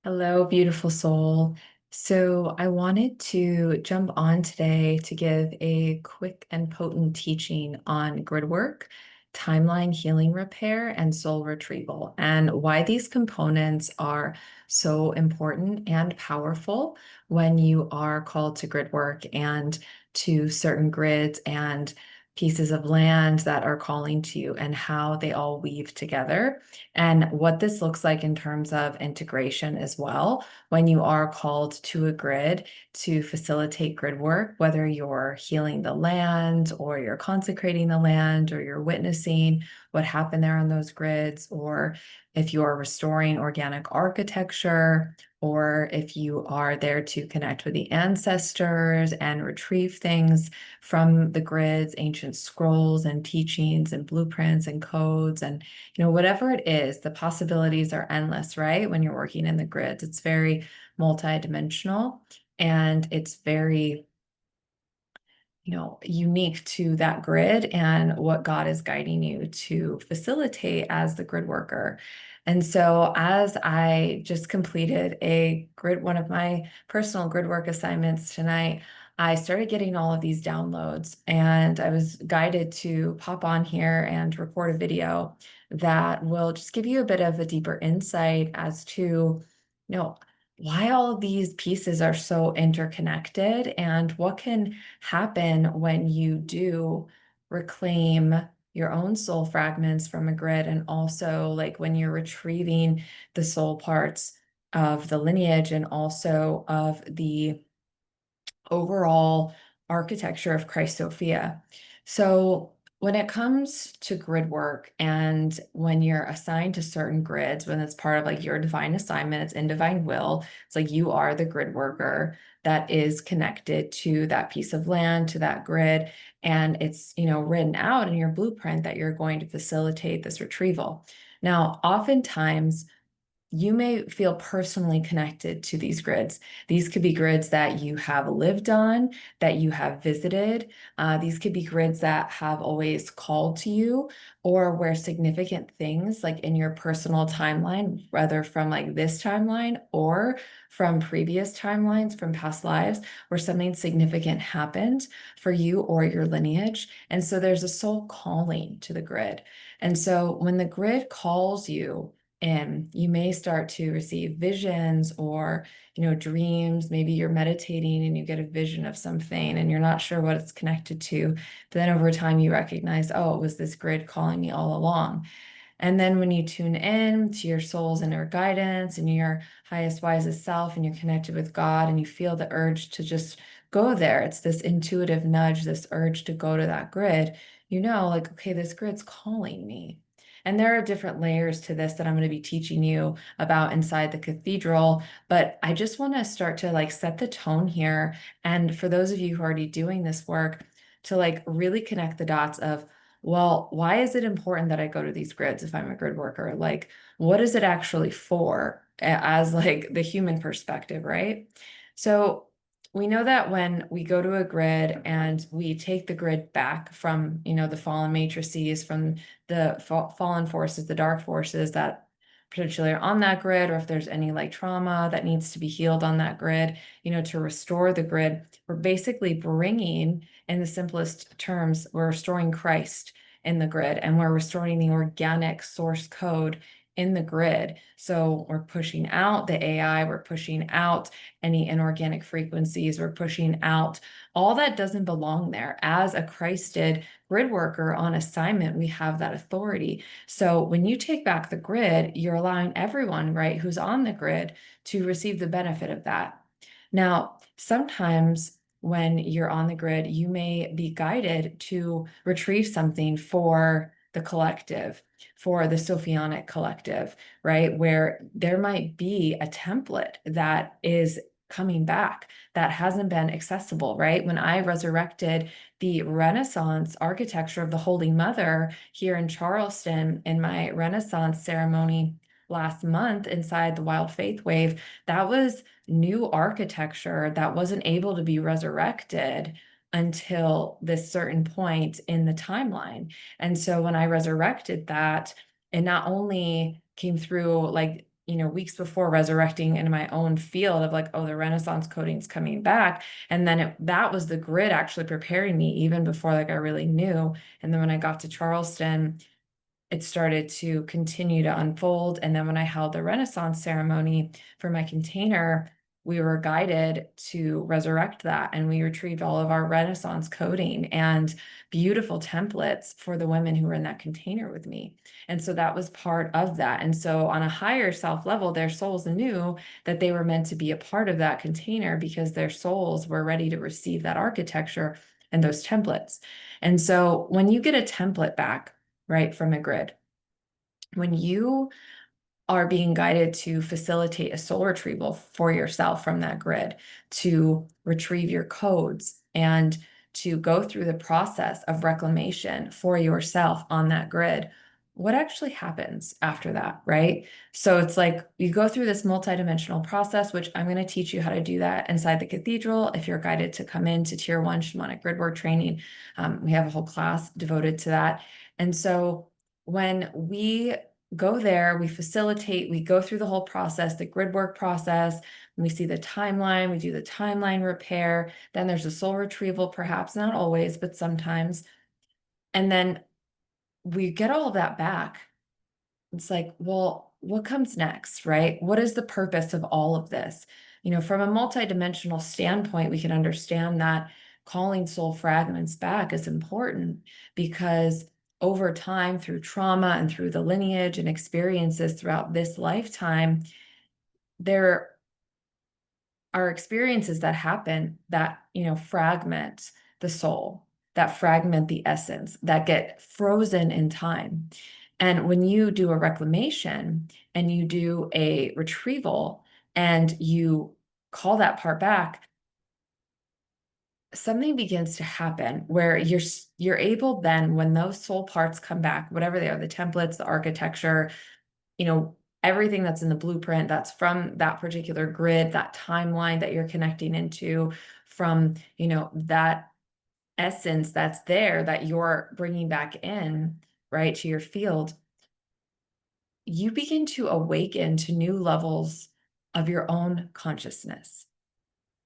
Hello, beautiful soul. So, I wanted to jump on today to give a quick and potent teaching on grid work, timeline healing repair, and soul retrieval, and why these components are so important and powerful when you are called to grid work and to certain grids and pieces of land that are calling to you, and how they all weave together and what this looks like in terms of integration as well when you are called to a grid to facilitate grid work, whether you're healing the land or you're consecrating the land or you're witnessing what happened there on those grids, or if you are restoring organic architecture, or if you are there to connect with the ancestors and retrieve things from the grids, ancient scrolls and teachings and blueprints and codes and whatever it is, the possibilities are endless, right? When you're working in the grids, it's very multidimensional and it's very, unique to that grid and what God is guiding you to facilitate as the grid worker. And so, as I just completed one of my personal grid work assignments tonight, I started getting all of these downloads, and I was guided to pop on here and record a video that will just give you a bit of a deeper insight as to, why all of these pieces are so interconnected and what can happen when you do reclaim your own soul fragments from a grid, and also like when you're retrieving the soul parts of the lineage and also of the overall architecture of Christ Sophia. So when it comes to grid work and when you're assigned to certain grids, when it's part of like your divine assignment, it's in divine will, it's like you are the grid worker that is connected to that piece of land, to that grid, and it's, written out in your blueprint that you're going to facilitate this retrieval. Now, oftentimes you may feel personally connected to these grids. These could be grids that you have lived on, that you have visited. These could be grids that have always called to you, or where significant things, like in your personal timeline, whether from like this timeline or from previous timelines from past lives, where something significant happened for you or your lineage. And so there's a soul calling to the grid. And so when the grid calls you, and you may start to receive visions or, dreams. Maybe you're meditating and you get a vision of something and you're not sure what it's connected to. But then over time, you recognize, oh, it was this grid calling me all along. And then when you tune in to your soul's inner guidance and your highest, wisest self, and you're connected with God and you feel the urge to just go there, it's this intuitive nudge, this urge to go to that grid, like, okay, this grid's calling me. And there are different layers to this that I'm going to be teaching you about inside the cathedral. But I just want to start to like set the tone here. And for those of you who are already doing this work, to like really connect the dots of, well, why is it important that I go to these grids if I'm a grid worker? Like, what is it actually for as like the human perspective, right? So we know that when we go to a grid and we take the grid back from, the fallen matrices, from the fallen forces, the dark forces that potentially are on that grid, or if there's any like trauma that needs to be healed on that grid, to restore the grid, we're basically bringing, in the simplest terms, we're restoring Christ in the grid, and we're restoring the organic source code in the grid. So we're pushing out the AI, we're pushing out any inorganic frequencies, we're pushing out all that doesn't belong there. As a Christed grid worker on assignment, we have that authority. So when you take back the grid, you're allowing everyone, right, who's on the grid to receive the benefit of that. Now, sometimes when you're on the grid, you may be guided to retrieve something for the collective, for the Sophionic collective, right? Where there might be a template that is coming back that hasn't been accessible, right? When I resurrected the Renaissance architecture of the Holy Mother here in Charleston in my Renaissance ceremony last month inside the Wild Faith Wave, that was new architecture that wasn't able to be resurrected until this certain point in the timeline. And so when I resurrected that, it not only came through like weeks before resurrecting in my own field of like, oh, the Renaissance coding's coming back. And then that was the grid actually preparing me even before like I really knew. And then when I got to Charleston, it started to continue to unfold. And then when I held the Renaissance ceremony for my container, we were guided to resurrect that. And we retrieved all of our Renaissance coding and beautiful templates for the women who were in that container with me. And so that was part of that. And so on a higher self level, their souls knew that they were meant to be a part of that container because their souls were ready to receive that architecture and those templates. And so when you get a template back, right, from a grid, when you are being guided to facilitate a soul retrieval for yourself from that grid, to retrieve your codes and to go through the process of reclamation for yourself on that grid, what actually happens after that, right? So it's like you go through this multidimensional process, which I'm going to teach you how to do that inside the cathedral. If you're guided to come into Tier 1 shamanic grid work training, we have a whole class devoted to that. And so when we go there, we facilitate, we go through the whole process, the grid work process, we see the timeline, we do the timeline repair, then there's a soul retrieval, perhaps not always, but sometimes. And then we get all of that back. It's like, well, what comes next, right? What is the purpose of all of this? From a multidimensional standpoint, we can understand that calling soul fragments back is important because over time, through trauma and through the lineage and experiences throughout this lifetime, there are experiences that happen that, fragment the soul, that fragment the essence, that get frozen in time. And when you do a reclamation and you do a retrieval and you call that part back, something begins to happen where you're able then, when those soul parts come back, whatever they are, the templates, the architecture, everything that's in the blueprint, that's from that particular grid, that timeline that you're connecting into, from, that essence that's there that you're bringing back in, right, to your field, you begin to awaken to new levels of your own consciousness,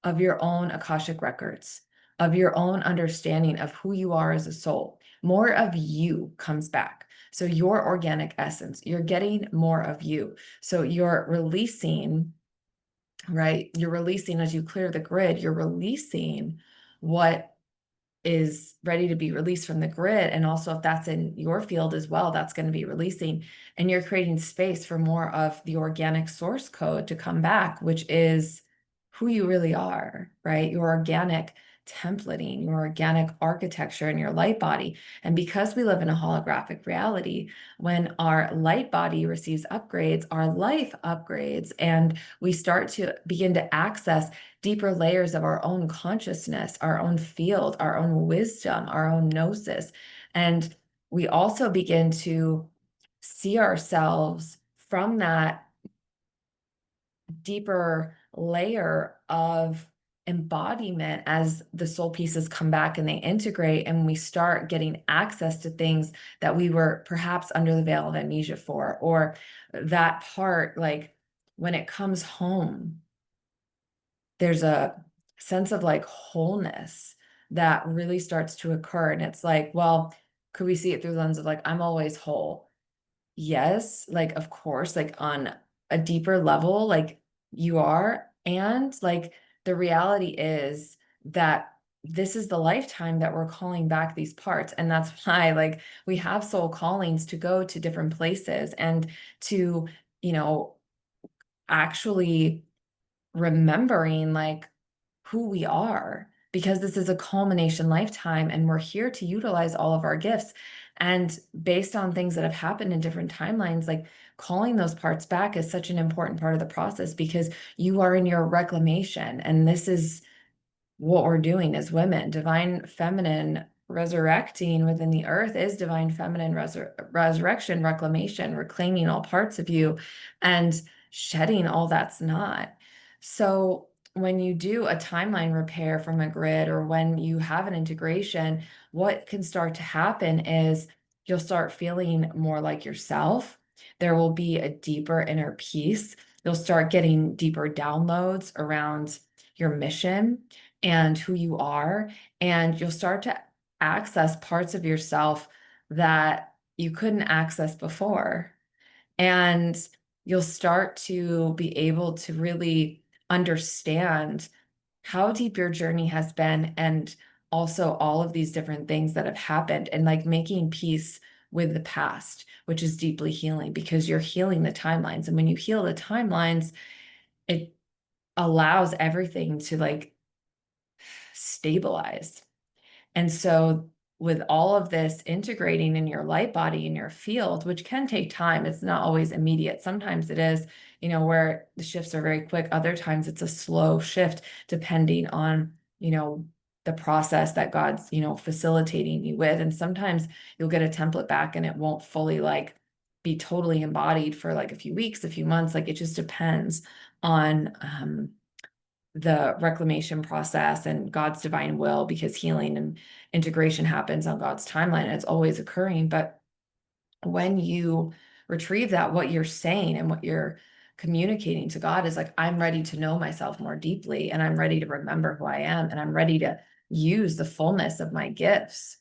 of your own Akashic records, of your own understanding of who you are as a soul. More of you comes back. So your organic essence, you're getting more of you. So you're releasing, right? You're releasing as you clear the grid, you're releasing what is ready to be released from the grid. And also, if that's in your field as well, that's going to be releasing. And you're creating space for more of the organic source code to come back, which is who you really are, right? Your organic templating, your organic architecture, and your light body. And because we live in a holographic reality, when our light body receives upgrades, our life upgrades, and we start to begin to access deeper layers of our own consciousness, our own field, our own wisdom, our own gnosis. And we also begin to see ourselves from that deeper layer of embodiment as the soul pieces come back and they integrate, and we start getting access to things that we were perhaps under the veil of amnesia for, or that part, like when it comes home, there's a sense of like wholeness that really starts to occur. And it's like, well, could we see it through the lens of like, I'm always whole? Yes, like, of course, like on a deeper level, like you are. And like the reality is that this is the lifetime that we're calling back these parts. And that's why, like, we have soul callings to go to different places and to, actually remembering like who we are, because this is a culmination lifetime and we're here to utilize all of our gifts. And based on things that have happened in different timelines, like calling those parts back is such an important part of the process because you are in your reclamation. And this is what we're doing as women. Divine feminine resurrecting within the earth is divine feminine resurrection, reclamation, reclaiming all parts of you and shedding all that's not. So when you do a timeline repair from a grid, or when you have an integration, what can start to happen is you'll start feeling more like yourself. There will be a deeper inner peace. You'll start getting deeper downloads around your mission and who you are. And you'll start to access parts of yourself that you couldn't access before. And you'll start to be able to really understand how deep your journey has been, and also all of these different things that have happened, and like making peace with the past, which is deeply healing because you're healing the timelines. And when you heal the timelines, it allows everything to like stabilize. And so, with all of this integrating in your light body, in your field, which can take time, it's not always immediate. Sometimes it is, where the shifts are very quick. Other times it's a slow shift, depending on, the process that God's, facilitating you with. And sometimes you'll get a template back and it won't fully like be totally embodied for like a few weeks, a few months. Like it just depends on, the reclamation process and God's divine will, because healing and integration happens on God's timeline. And it's always occurring. But when you retrieve that, what you're saying and what you're communicating to God is like, I'm ready to know myself more deeply, and I'm ready to remember who I am, and I'm ready to use the fullness of my gifts,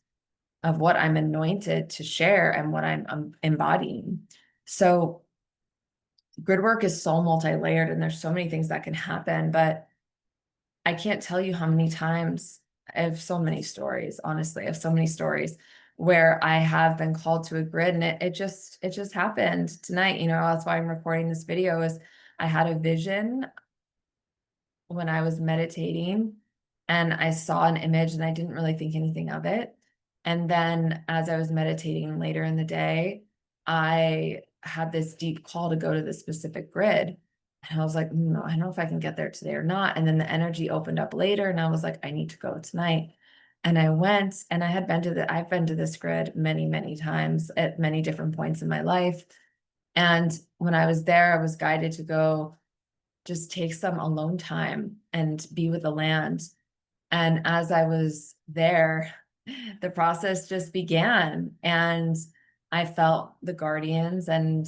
of what I'm anointed to share and what I'm embodying. So grid work is so multi-layered, and there's so many things that can happen, but I can't tell you how many times I have so many stories, honestly. I have so many stories where I have been called to a grid, and it just happened tonight. That's why I'm recording this video. Is I had a vision when I was meditating, and I saw an image and I didn't really think anything of it. And then as I was meditating later in the day, I had this deep call to go to this specific grid. And I was like, no, I don't know if I can get there today or not. And then the energy opened up later, and I was like, I need to go tonight. And I went, and I've been to this grid many, many times at many different points in my life. And when I was there, I was guided to go just take some alone time and be with the land. And as I was there, the process just began, and I felt the guardians. And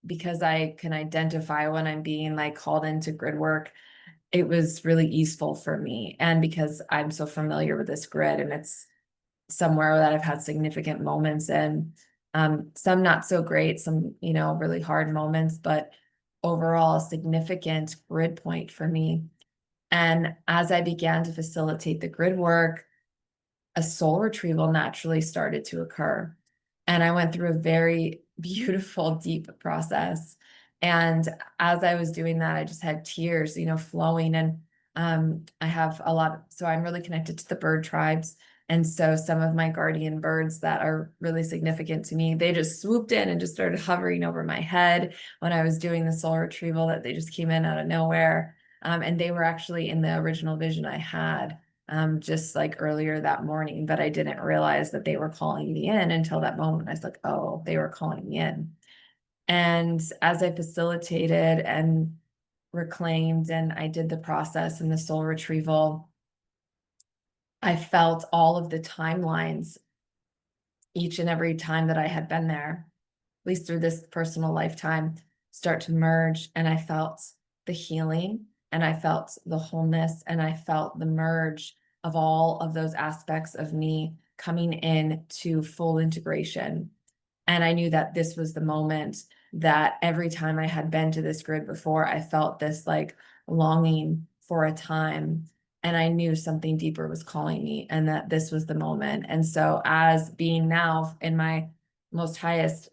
because I can identify when I'm being like called into grid work, it was really easeful for me. And because I'm so familiar with this grid, and it's somewhere that I've had significant moments in, some not so great, some, really hard moments, but overall a significant grid point for me. And as I began to facilitate the grid work, a soul retrieval naturally started to occur. And I went through a very beautiful, deep process. And as I was doing that, I just had tears, flowing. And I have so I'm really connected to the bird tribes. And so some of my guardian birds that are really significant to me, they just swooped in and just started hovering over my head when I was doing the soul retrieval, that they just came in out of nowhere. And they were actually in the original vision I had, just like earlier that morning, but I didn't realize that they were calling me in until that moment. I was like, oh, they were calling me in. And as I facilitated and reclaimed, and I did the process and the soul retrieval, I felt all of the timelines each and every time that I had been there, at least through this personal lifetime, start to merge. And I felt the healing, and I felt the wholeness, and I felt the merge of all of those aspects of me coming in to full integration. And I knew that this was the moment, that every time I had been to this grid before, I felt this like longing for a time. And I knew something deeper was calling me, and that this was the moment. And so, as being now in my most highest,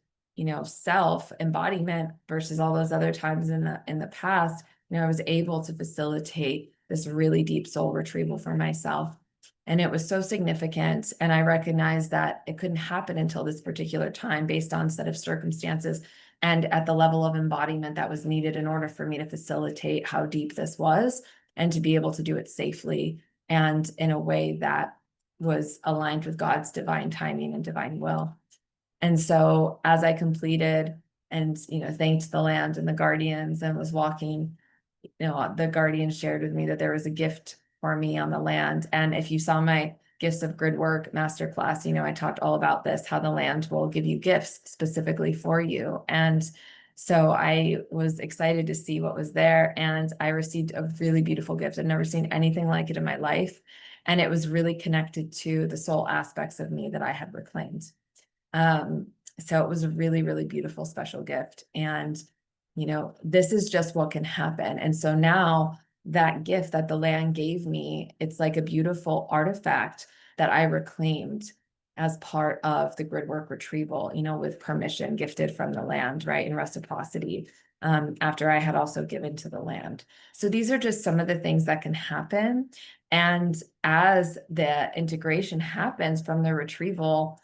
self embodiment versus all those other times in the past, I was able to facilitate this really deep soul retrieval for myself. And it was so significant. And I recognized that it couldn't happen until this particular time, based on set of circumstances and at the level of embodiment that was needed in order for me to facilitate how deep this was, and to be able to do it safely and in a way that was aligned with God's divine timing and divine will. And so as I completed and, thanked the land and the guardians and was walking, the guardian shared with me that there was a gift for me on the land. And if you saw my Gifts of Grid Work masterclass, I talked all about this, how the land will give you gifts specifically for you. And so I was excited to see what was there, and I received a really beautiful gift. I've never seen anything like it in my life. And it was really connected to the soul aspects of me that I had reclaimed. Um, so it was a really, really beautiful, special gift. And, this is just what can happen. And so now that gift that the land gave me, it's like a beautiful artifact that I reclaimed as part of the grid work retrieval, with permission, gifted from the land, right, in reciprocity, after I had also given to the land. So these are just some of the things that can happen. And as the integration happens from the retrieval,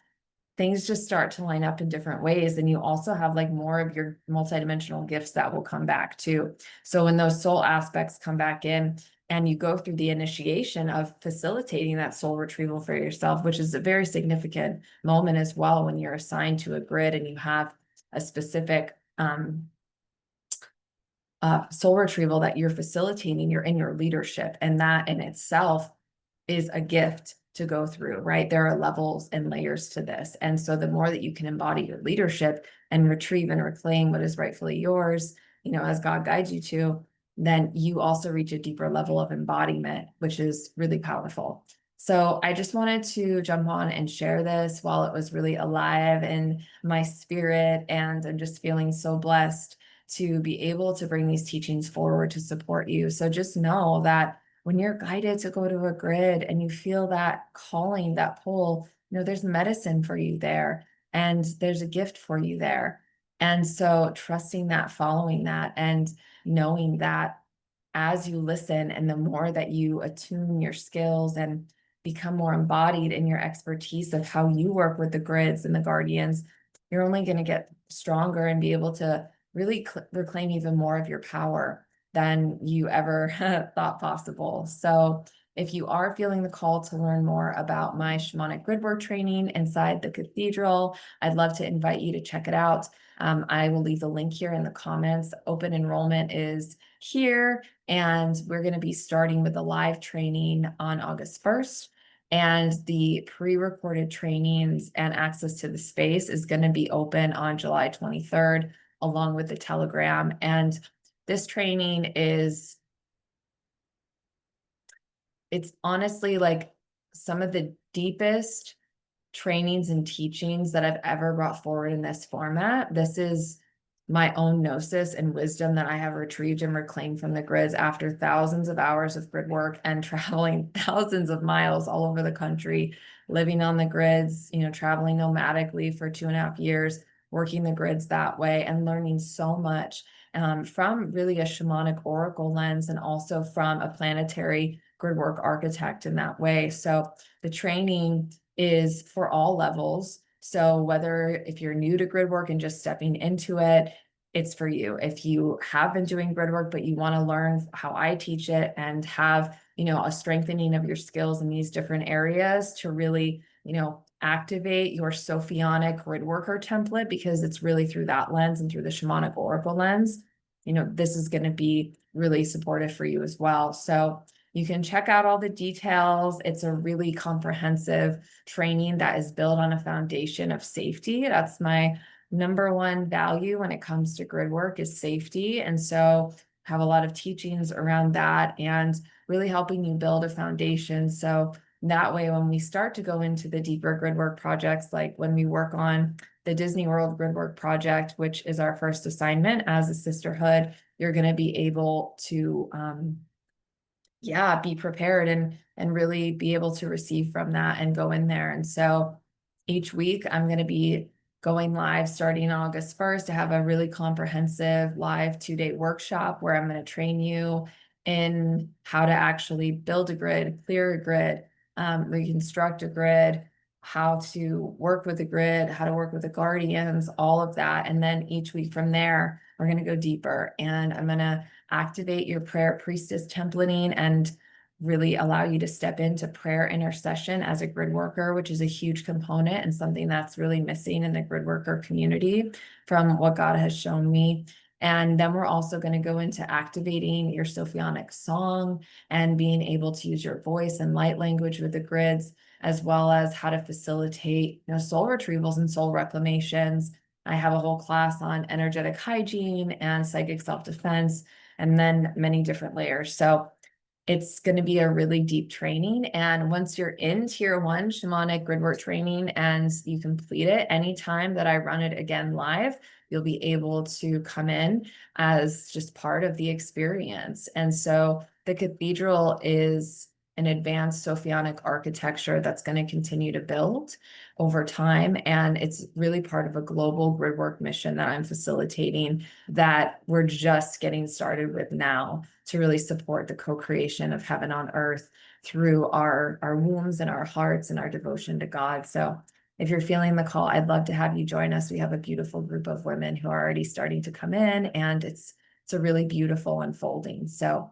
things just start to line up in different ways. And you also have like more of your multidimensional gifts that will come back too. So when those soul aspects come back in and you go through the initiation of facilitating that soul retrieval for yourself, which is a very significant moment as well when you're assigned to a grid and you have a specific soul retrieval that you're facilitating, you're in your leadership. And that in itself is a gift to go through, right? There are levels and layers to this. And so the more that you can embody your leadership and retrieve and reclaim what is rightfully yours, as God guides you to, then you also reach a deeper level of embodiment, which is really powerful. So I just wanted to jump on and share this while it was really alive in my spirit. And I'm just feeling so blessed to be able to bring these teachings forward to support you. So just know that when you're guided to go to a grid and you feel that calling, that pull, there's medicine for you there and there's a gift for you there. And so trusting that, following that, and knowing that as you listen and the more that you attune your skills and become more embodied in your expertise of how you work with the grids and the guardians, you're only going to get stronger and be able to really reclaim even more of your power than you ever thought possible. So if you are feeling the call to learn more about my shamanic gridwork training inside the cathedral, I'd love to invite you to check it out. I will leave the link here in the comments. Open enrollment is here, and we're going to be starting with the live training on August 1st. And the pre-recorded trainings and access to the space is going to be open on July 23rd, along with the Telegram. And this training it's honestly like some of the deepest trainings and teachings that I've ever brought forward in this format. This is my own gnosis and wisdom that I have retrieved and reclaimed from the grids after thousands of hours of grid work and traveling thousands of miles all over the country, living on the grids, traveling nomadically for 2.5 years, working the grids that way and learning so much from really a shamanic oracle lens and also from a planetary grid work architect in that way. So the training is for all levels. So whether if you're new to grid work and just stepping into it, it's for you. If you have been doing grid work, but you want to learn how I teach it and have, a strengthening of your skills in these different areas to really, activate your Sophionic grid worker template, because it's really through that lens and through the shamanic oracle lens, this is going to be really supportive for you as well. So you can check out all the details. It's a really comprehensive training that is built on a foundation of safety. That's my number one value when it comes to grid work, is safety. And so have a lot of teachings around that and really helping you build a foundation. So that way, when we start to go into the deeper grid work projects, like when we work on the Disney World grid work project, which is our first assignment as a sisterhood, you're going to be able to be prepared and really be able to receive from that and go in there. And so each week I'm going to be going live starting August 1st to have a really comprehensive live 2-day workshop where I'm going to train you in how to actually build a grid, clear a grid, reconstruct a grid, how to work with the grid, how to work with the guardians, all of that. And then each week from there, we're going to go deeper, and I'm going to activate your prayer priestess templating and really allow you to step into prayer intercession as a grid worker, which is a huge component and something that's really missing in the grid worker community from what God has shown me. And then we're also going to go into activating your Sophionic song and being able to use your voice and light language with the grids. as well as how to facilitate, soul retrievals and soul reclamations. I have a whole class on energetic hygiene and psychic self-defense, and then many different layers. So it's going to be a really deep training. And once you're in tier 1 shamanic gridwork training and you complete it, anytime that I run it again live, you'll be able to come in as just part of the experience. And so the cathedral is an advanced Sophionic architecture that's going to continue to build over time. And it's really part of a global gridwork mission that I'm facilitating that we're just getting started with now to really support the co-creation of heaven on earth through our wombs and our hearts and our devotion to God. So if you're feeling the call, I'd love to have you join us. We have a beautiful group of women who are already starting to come in, and it's a really beautiful unfolding. So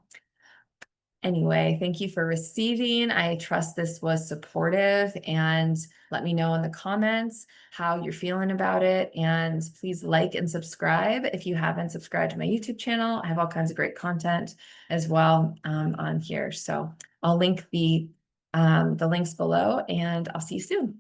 anyway, thank you for receiving. I trust this was supportive, and let me know in the comments how you're feeling about it. And please like and subscribe if you haven't subscribed to my YouTube channel. I have all kinds of great content as well on here. So I'll link the links below, and I'll see you soon.